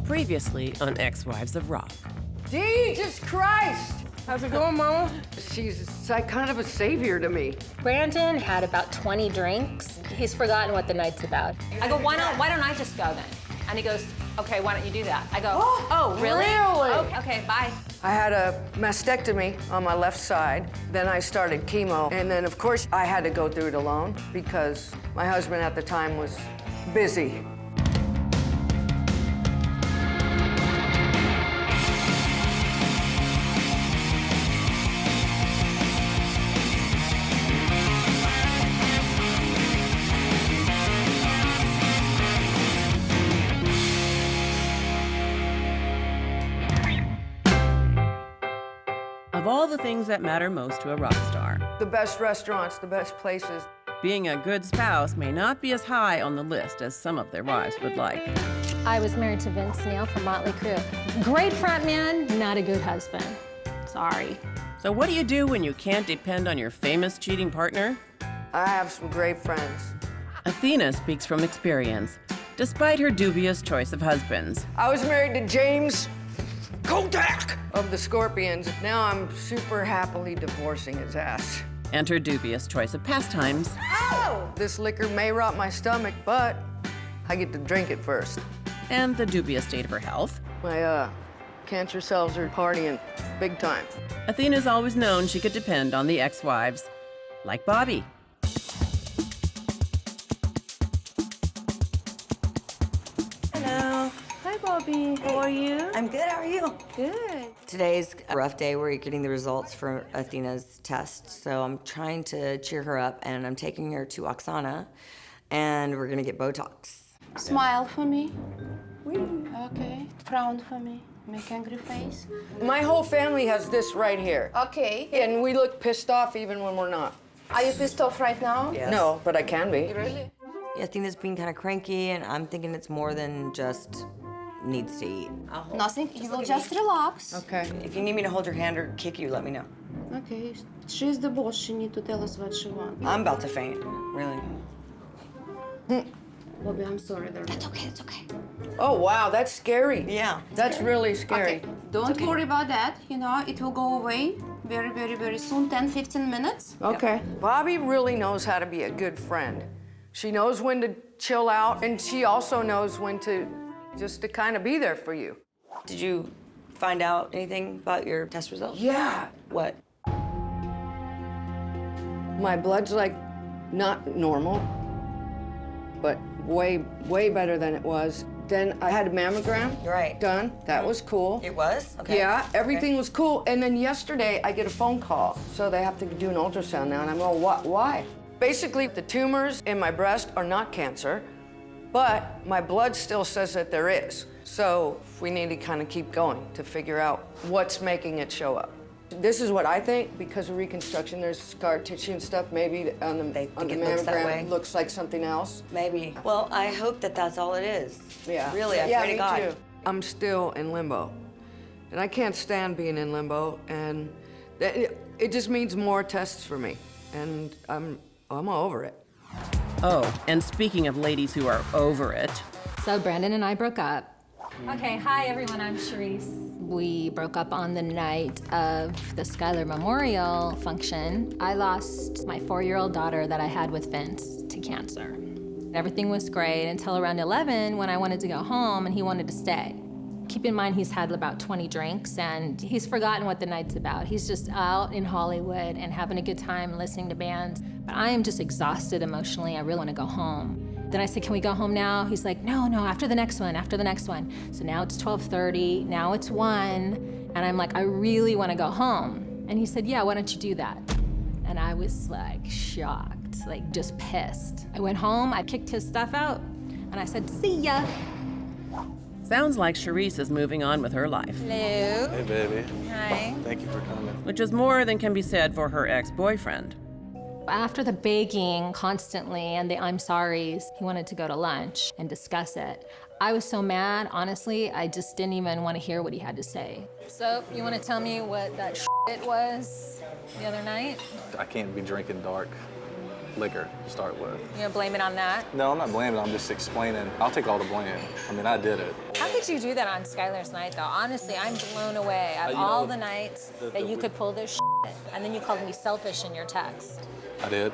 Previously on Ex-Wives of Rock. Jesus Christ! How's it going, Mama? She's like kind of a savior to me. Brandon had about 20 drinks. He's forgotten what the night's about. I go, why don't I just go then? And he goes, okay, why don't you do that? I go, oh, really? Really? Okay, bye. I had a mastectomy on my left side. Then I started chemo. And then, of course, I had to go through it alone because my husband at the time was busy. Of all the things that matter most to a rock star, The best restaurants, the best places. being a good spouse may not be as high on the list as some of their wives would like. I was married to Vince Neil from Motley Crue. Great front man, not a good husband. Sorry. So what do you do when you can't depend on your famous cheating partner? I have some great friends. Athena speaks from experience, despite her dubious choice of husbands. I was married to James Kodak of the Scorpions. Now I'm super happily divorcing his ass. And her dubious choice of pastimes. This liquor may rot my stomach, but I get to drink it first. And the dubious state of her health. My cancer cells are partying big time. Athena's always known she could depend on the ex-wives, like Bobby. Hello. Hi, Bobby. How are you? I'm good. How are you? Good. Today's a rough day. We're getting the results for Athena's test. So I'm trying to cheer her up, and I'm taking her to Oksana, and we're going to get Botox. Smile for me. Okay. Frown for me. Make angry face. My whole family has this right here. Okay. And we look pissed off even when we're not. Are you pissed off right now? Yes. No, but I can be. Really? Athena's being kind of cranky, and I'm thinking it's more than just needs to eat. Nothing. You will just relax. Okay. If you need me to hold your hand or kick you, let me know. Okay. She's the boss. She need to tell us what she wants. I'm about to faint, really. Bobby, I'm sorry. That's okay. It's okay. Oh, wow, that's scary. Yeah. That's really scary. Okay. Don't worry about that. You know, it will go away very, very, very soon. 10, 15 minutes. Okay. Bobby really knows how to be a good friend. She knows when to chill out, and she also knows when to just to kind of be there for you. Did you find out anything about your test results? Yeah. What? My blood's like not normal, but way, way better than it was. Then I had a mammogram Right. done. That was cool. It was? Okay. Yeah, everything Okay. was cool. And then yesterday, I get a phone call. So they have to do an ultrasound now, and I'm all, what? Why? Basically, the tumors in my breast are not cancer, but my blood still says that there is. So we need to kind of keep going to figure out what's making it show up. This is what I think, because of reconstruction, there's scar tissue and stuff. Maybe on the think mammogram, it looks that way. it looks like something else. Maybe. Well, I hope that that's all it is. Yeah. Really, I yeah, pray to me God. Too. I'm still in limbo. And I can't stand being in limbo. And it just means more tests for me. And I'm over it. Oh, and speaking of ladies who are over it, So Brandon and I broke up. Okay, hi everyone, I'm Sharise. We broke up on the night of the Skylar Memorial function. I lost my 4-year-old daughter that I had with Vince to cancer. Everything was great until around 11 when I wanted to go home and he wanted to stay. Keep in mind he's had about 20 drinks and he's forgotten what the night's about. He's just out in Hollywood and having a good time listening to bands. But I am just exhausted emotionally. I really want to go home. Then I said, can we go home now? He's like, no, after the next one, after the next one. So now it's 12:30, now it's 1, and I'm like, I really want to go home. And he said, yeah, why don't you do that? And I was like shocked, like just pissed. I went home, I kicked his stuff out, and I said, see ya. sounds like Sharise is moving on with her life, Hello. Hey, baby. Hi. Thank you for coming. which is more than can be said for her ex-boyfriend. After the begging constantly and the I'm sorries, he wanted to go to lunch and discuss it. I was so mad, honestly, I just didn't even want to hear what he had to say. So, you want to tell me what that shit was the other night? I can't be drinking dark liquor to start with. You gonna blame it on that? No, I'm not blaming. I'm just explaining. I'll take all the blame. I mean, I did it. How could you do that on Skylar's night, though? Honestly, I'm blown away at all the nights that you could pull this shit, and then you called me selfish in your text. I did.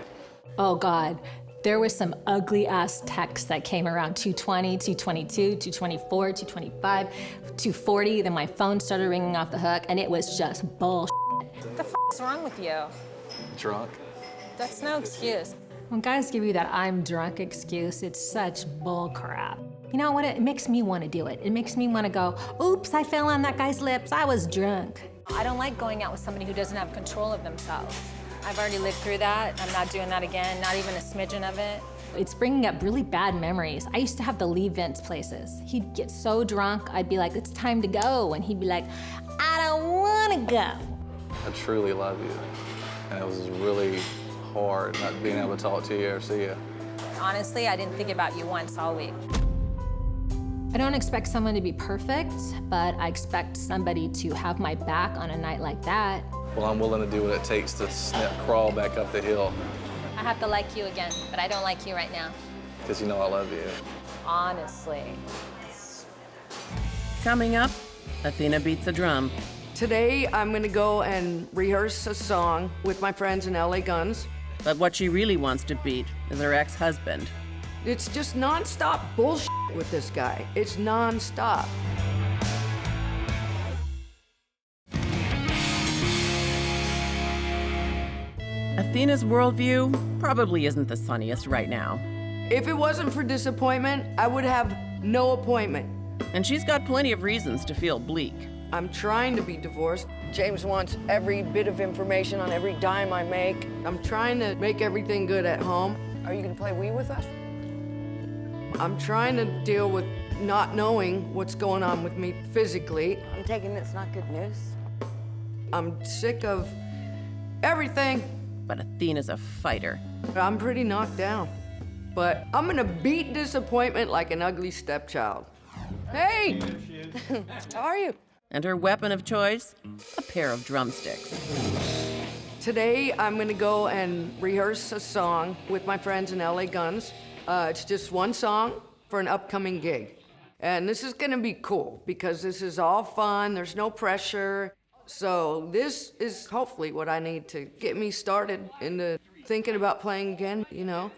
Oh, God. There was some ugly-ass texts that came around 220, 222, 224, 225, 240. Then my phone started ringing off the hook, and it was just bullshit. What the f*** is wrong with you? Drunk. That's no excuse. When guys give you that I'm drunk excuse, it's such bull crap. You know what? It makes me want to do it. It makes me want to go, oops, I fell on that guy's lips. I was drunk. I don't like going out with somebody who doesn't have control of themselves. I've already lived through that. I'm not doing that again, not even a smidgen of it. It's bringing up really bad memories. I used to have to leave Vince places. He'd get so drunk, I'd be like, it's time to go. And he'd be like, I don't want to go. I truly love you. And it was really hard not being able to talk to you or see you. Honestly, I didn't think about you once all week. I don't expect someone to be perfect, but I expect somebody to have my back on a night like that. Well, I'm willing to do what it takes to crawl back up the hill. I have to like you again, but I don't like you right now. Because you know I love you. Honestly. Coming up, Athena beats a drum. Today, I'm gonna go and rehearse a song with my friends in LA Guns. But what she really wants to beat is her ex-husband. It's just nonstop bullshit with this guy. It's nonstop. Athena's worldview probably isn't the sunniest right now. If it wasn't for disappointment, I would have no appointment. And she's got plenty of reasons to feel bleak. I'm trying to be divorced. James wants every bit of information on every dime I make. I'm trying to make everything good at home. Are you gonna play Wii with us? I'm trying to deal with not knowing what's going on with me physically. I'm taking it's not good news. I'm sick of everything. But Athena's a fighter. I'm pretty knocked down. But I'm gonna beat disappointment like an ugly stepchild. Hey! How are you? And her weapon of choice? A pair of drumsticks. Today, I'm gonna go and rehearse a song with my friends in LA Guns. It's just one song for an upcoming gig. And this is gonna be cool because this is all fun, there's no pressure. So this is hopefully what I need to get me started into thinking about playing again, you know?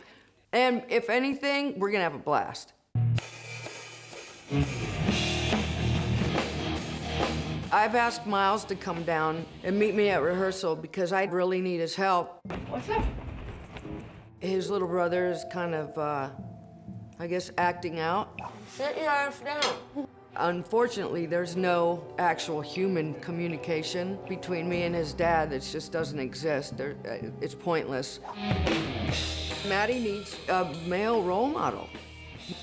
And if anything, we're gonna have a blast. I've asked Miles to come down and meet me at rehearsal because I really need his help. What's up? His little brother is kind of, I guess, acting out. Sit your ass down. Unfortunately, there's no actual human communication between me and his dad. It just doesn't exist. It's pointless. Matty needs a male role model.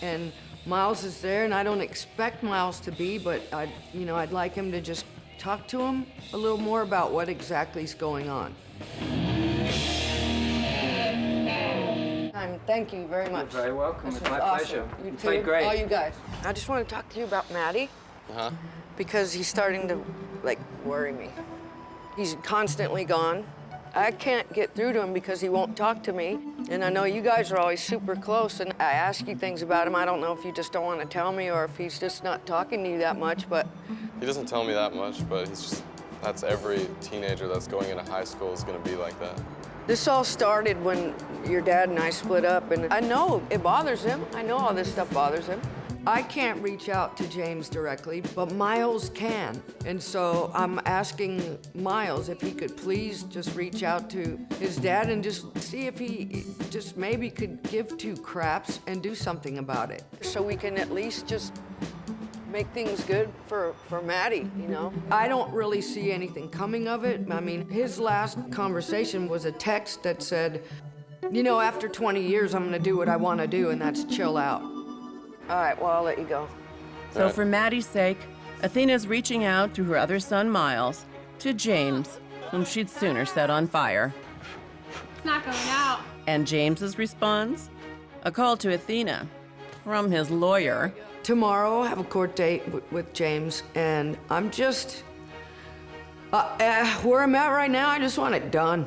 And Miles is there, and I don't expect Miles to be, but I'd like him to just talk to him a little more about what exactly is going on. Thank you very much. You're very welcome. This It's my was pleasure. awesome. You too. played great. All you guys. I just want to talk to you about Matty. Because he's starting to, worry me. He's constantly gone. I can't get through to him because he won't talk to me. And I know you guys are always super close, and I ask you things about him. I don't know if you just don't want to tell me or if he's just not talking to you that much, but... He doesn't tell me that much, but that's every teenager that's going into high school is going to be like that. This all started when your dad and I split up, and I know it bothers him. I know all this stuff bothers him. I can't reach out to James directly, but Miles can. And so I'm asking Miles if he could please just reach out to his dad and just see if he just maybe could give two craps and do something about it. So we can at least just make things good for Matty, you know? I don't really see anything coming of it. I mean, his last conversation was a text that said, you know, after 20 years, I'm gonna do what I wanna do, and that's chill out. All right, well, I'll let you go. So for Matty's sake, Athena's reaching out through her other son, Miles, to James, whom she'd sooner set on fire. It's not going out. And James's response? A call to Athena from his lawyer. Tomorrow, I have a court date with James, and I'm just... where I'm at right now, I just want it done.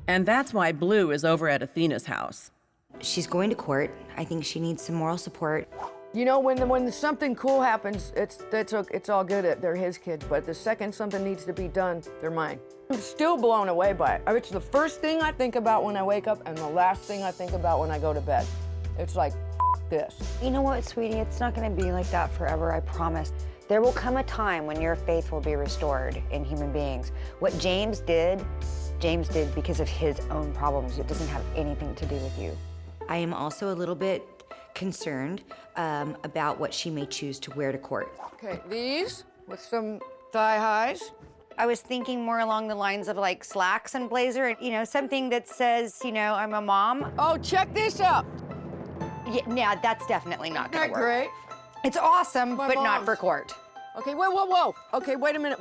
And that's why Blue is over at Athena's house. She's going to court. I think she needs some moral support. You know, when something cool happens, it's all good. They're his kids, but the second something needs to be done, they're mine. I'm still blown away by it. It's the first thing I think about when I wake up and the last thing I think about when I go to bed. It's like, this. You know what, sweetie? It's not gonna be like that forever, I promise. There will come a time when your faith will be restored in human beings. What James did because of his own problems. It doesn't have anything to do with you. I am also a little bit concerned about what she may choose to wear to court. Okay, these with some thigh highs. I was thinking more along the lines of like slacks and blazer, you know, something that says, you know, I'm a mom. Oh, check this out. Yeah, that's definitely not gonna Isn't work. that great? It's awesome, My but not mom's. for court. Okay, whoa. Okay, wait a minute.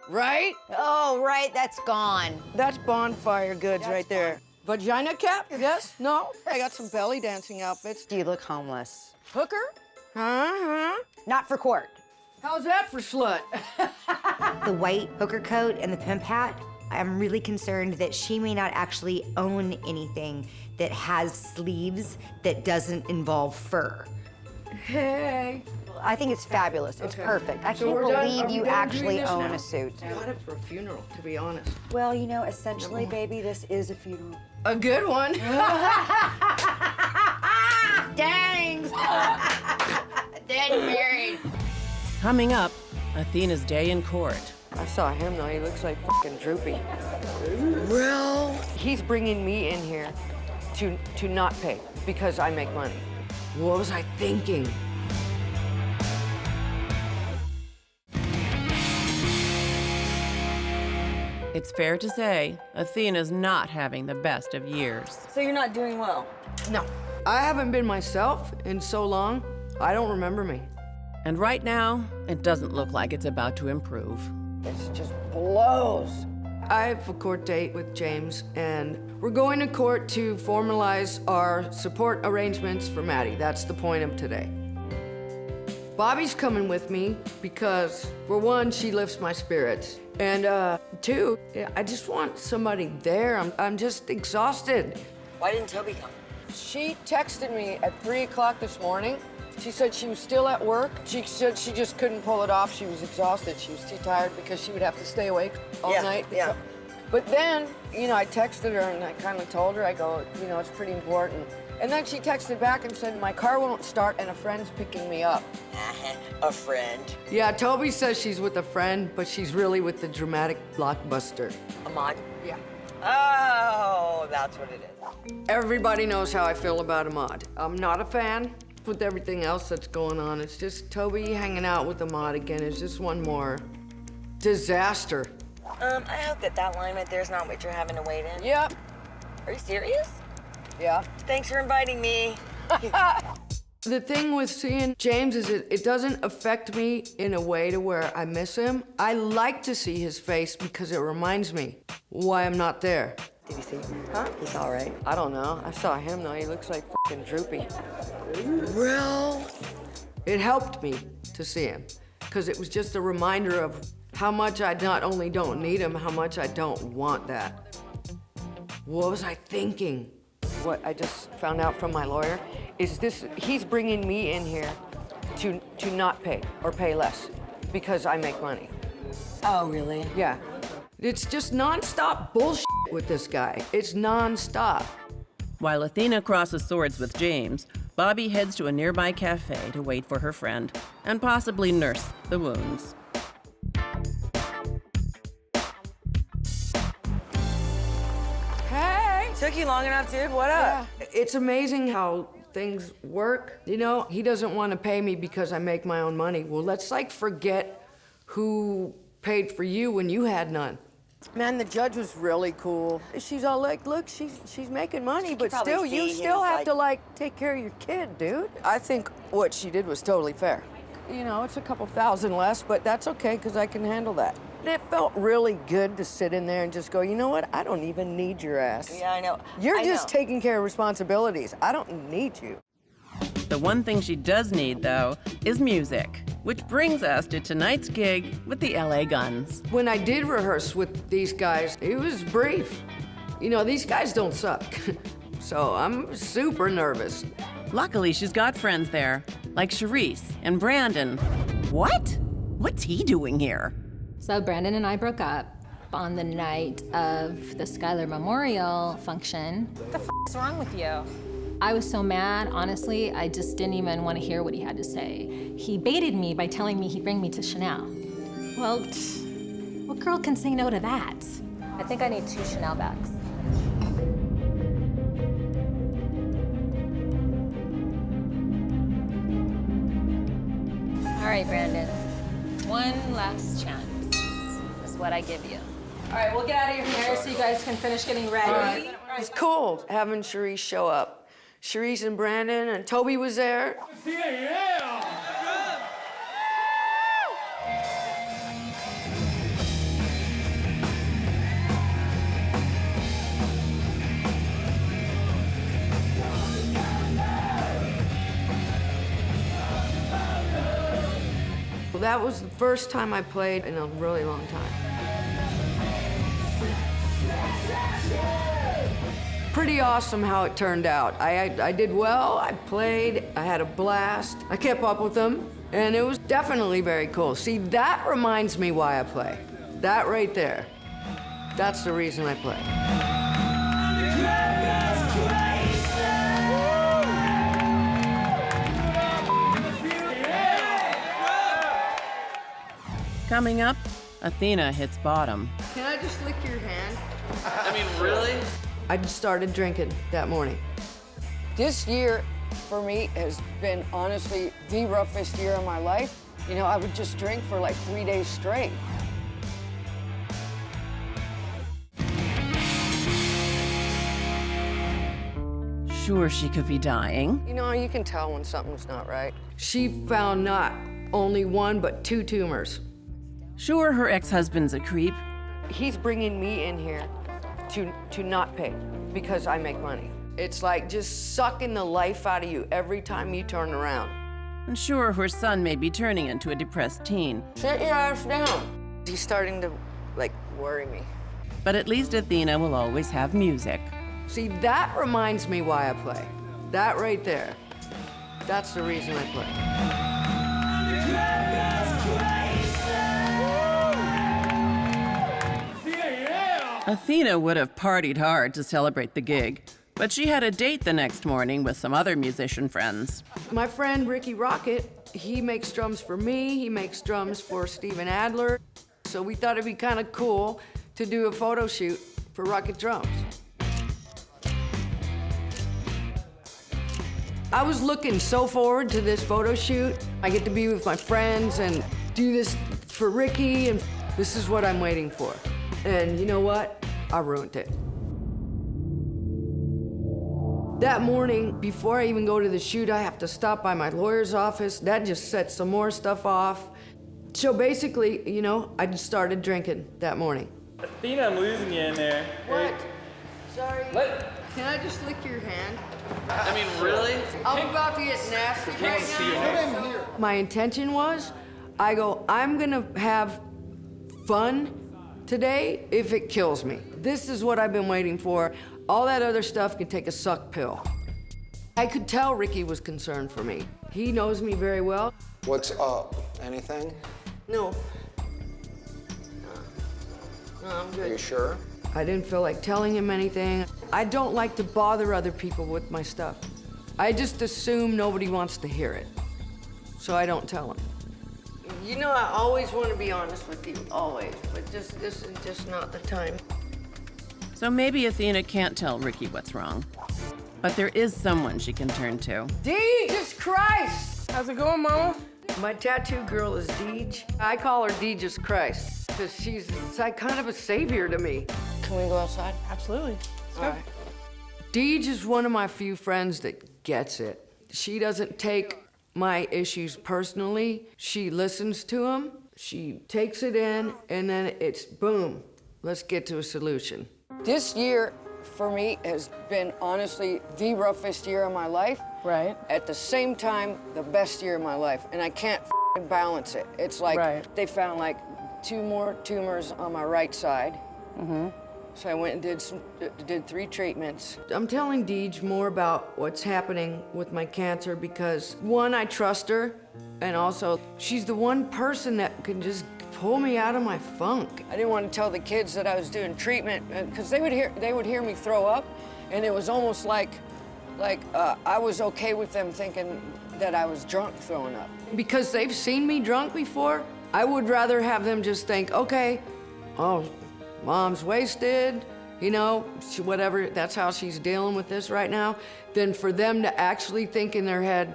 Right? Oh, right, that's gone. That's bonfire goods right there. Vagina cap? Yes? No? I got some belly dancing outfits. You look homeless. Hooker? Uh-huh. Not for court. How's that for slut? The white hooker coat and the pimp hat, I'm really concerned that she may not actually own anything that has sleeves that doesn't involve fur. Hey. I think it's fabulous. It's perfect. I So can't we're done? believe Are we you done actually doing this own now? a suit. I got it for a funeral, to be honest. Well, you know, essentially, baby, this is a funeral. A good one. Dang! Dead married. Coming up, Athena's day in court. I saw him though, he looks like fucking droopy. Well, he's bringing me in here to not pay because I make money. What was I thinking? It's fair to say Athena's not having the best of years. So you're not doing well? No, I haven't been myself in so long, I don't remember me. And right now, it doesn't look like it's about to improve. It just blows. I have a court date with James, and we're going to court to formalize our support arrangements for Matty. That's the point of today. Bobby's coming with me because, for one, she lifts my spirits. And two, I just want somebody there. I'm just exhausted. Why didn't Toby come? She texted me at 3 o'clock this morning. She said she was still at work. She said she just couldn't pull it off. She was exhausted. She was too tired because she would have to stay awake all night. Yeah. But then, you know, I texted her and I kind of told her, I go, you know, it's pretty important. And then she texted back and said, my car won't start and a friend's picking me up. A friend. Yeah, Toby says she's with a friend, but she's really with the dramatic blockbuster. Ahmad? Yeah. Oh, that's what it is. Everybody knows how I feel about Ahmad. I'm not a fan with everything else that's going on. It's just Toby hanging out with Ahmad again is just one more disaster. I hope that line right there is not what you're having to wait in. Yep. Are you serious? Yeah. Thanks for inviting me. The thing with seeing James is it doesn't affect me in a way to where I miss him. I like to see his face because it reminds me why I'm not there. Did you see him? Huh? He's all right. I don't know. I saw him though. He looks like fucking droopy. Well, it helped me to see him because it was just a reminder of how much I not only don't need him, how much I don't want that. What was I thinking? What I just found out from my lawyer is he's bringing me in here to not pay or pay less because I make money. Oh, really? Yeah. It's just nonstop bullshit with this guy. It's nonstop. While Athena crosses swords with James, Bobby heads to a nearby cafe to wait for her friend and possibly nurse the wounds. Hey! Took you long enough, dude. What up? It's amazing how things work. You know, he doesn't want to pay me because I make my own money. Well, let's like forget who paid for you when you had none. Man, the judge was really cool. She's all like, look, she's making money, but probably still, see you he still was have like- to like take care of your kid, dude. I think what she did was totally fair. You know, it's a couple thousand less, but that's okay because I can handle that. And it felt really good to sit in there and just go, you know what? I don't even need your ass. Yeah, I know. You're I just know. taking care of responsibilities. I don't need you. The one thing she does need, though, is music, which brings us to tonight's gig with the LA Guns. When I did rehearse with these guys, it was brief. You know, these guys don't suck. So I'm super nervous. Luckily, she's got friends there, like Sharise and Brandon. What? What's he doing here? So Brandon and I broke up on the night of the Skylar Memorial function. What the f***'s wrong with you? I was so mad, honestly, I just didn't even want to hear what he had to say. He baited me by telling me he'd bring me to Chanel. Well, what girl can say no to that? I think I need 2 Chanel bags. All right, Brandon. One last chance is what I give you. All right, we'll get out of your hair so you guys can finish getting ready. It's cool having Sharise show up. Sharise and Brandon, and Toby was there. Well, that was the first time I played in a really long time. Pretty awesome how it turned out. I did well, I played, I had a blast. I kept up with them, and it was definitely very cool. See, that reminds me why I play. That right there. That's the reason I play. Coming up, Athena hits bottom. Can I just lick your hand? I mean, really? I just started drinking that morning. This year, for me, has been honestly the roughest year of my life. You know, I would just drink for like 3 days straight. Sure, she could be dying. You know, you can tell when something's not right. She found not only 1, but 2 tumors. Sure, her ex-husband's a creep. He's bringing me in here to not pay because I make money. It's like just sucking the life out of you every time you turn around. And sure, her son may be turning into a depressed teen. Sit your ass down. He's starting to, like, worry me. But at least Athena will always have music. See, that reminds me why I play. That right there. That's the reason I play. Athena would have partied hard to celebrate the gig, but she had a date the next morning with some other musician friends. My friend Ricky Rocket, he makes drums for me, he makes drums for Steven Adler. So we thought it'd be kind of cool to do a photo shoot for Rocket Drums. I was looking so forward to this photo shoot. I get to be with my friends and do this for Ricky, and this is what I'm waiting for. And you know what? I ruined it. That morning, before I even go to the shoot, I have to stop by my lawyer's office. That just sets some more stuff off. So basically, you know, I just started drinking that morning. Athena, I'm losing you in there. What? Sorry. What? Can I just lick your hand? I mean, really? I'm about to get nasty right now. My intention was, I'm gonna have fun today if it kills me. This is what I've been waiting for. All that other stuff can take a suck pill. I could tell Ricky was concerned for me. He knows me very well. What's up? Anything? No. No, I'm good. Are you sure? I didn't feel like telling him anything. I don't like to bother other people with my stuff. I just assume nobody wants to hear it, so I don't tell them. You know, I always want to be honest with you, always, but this is just not the time. So maybe Athena can't tell Ricky what's wrong. But there is someone she can turn to. Jesus Christ! How's it going, Mama? My tattoo girl is Deej. I call her Jesus Christ, because she's like kind of a savior to me. Can we go outside? Absolutely. All right. Deej is one of my few friends that gets it. She doesn't take my issues personally. She listens to them, she takes it in, and then it's boom, let's get to a solution. This year, for me, has been honestly the roughest year of my life. Right. At the same time, the best year of my life, and I can't balance it. It's like they found like 2 more tumors on my right side. So I went and did 3 treatments. I'm telling Deej more about what's happening with my cancer because, one, I trust her, and also she's the one person that can just pull me out of my funk. I didn't want to tell the kids that I was doing treatment because they would hear me throw up, and it was almost like I was okay with them thinking that I was drunk throwing up. Because they've seen me drunk before, I would rather have them just think, okay, oh, Mom's wasted, you know, whatever, that's how she's dealing with this right now, than for them to actually think in their head,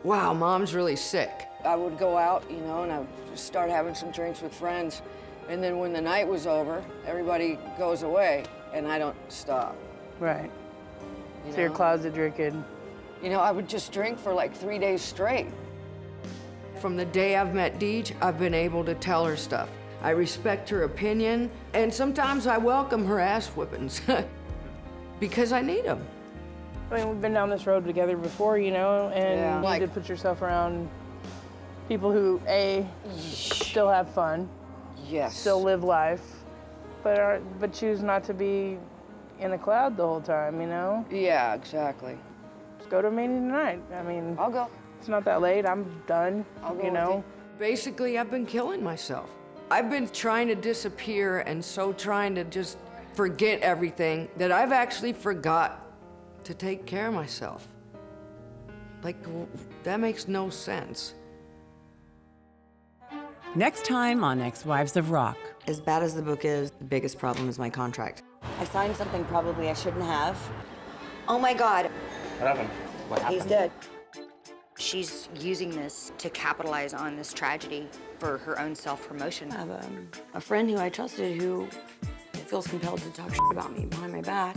wow, Mom's really sick. I would go out, you know, and I would just start having some drinks with friends. And then when the night was over, everybody goes away, and I don't stop. Right. You So you're know? closet drinking. You know, I would just drink for like 3 days straight. From the day I've met Deej, I've been able to tell her stuff. I respect her opinion, and sometimes I welcome her ass whippings because I need them. I mean, we've been down this road together before, you know, and Yeah. you need to put yourself around people who, A, still have fun, Yes. still live life, but choose not to be in a cloud the whole time, you know? Yeah, exactly. Let's go to a meeting tonight. I mean, I'll go. it's not that late. I'm done, I'll go you with know? you. Basically, I've been killing myself. I've been trying to disappear and so trying to just forget everything that I've actually forgot to take care of myself. Like, that makes no sense. Next time on Ex-Wives of Rock. As bad as the book is, the biggest problem is my contract. I signed something probably I shouldn't have. Oh my God, What happened? What happened? he's dead. She's using this to capitalize on this tragedy for her own self-promotion. I have a friend who I trusted who feels compelled to talk shit about me behind my back.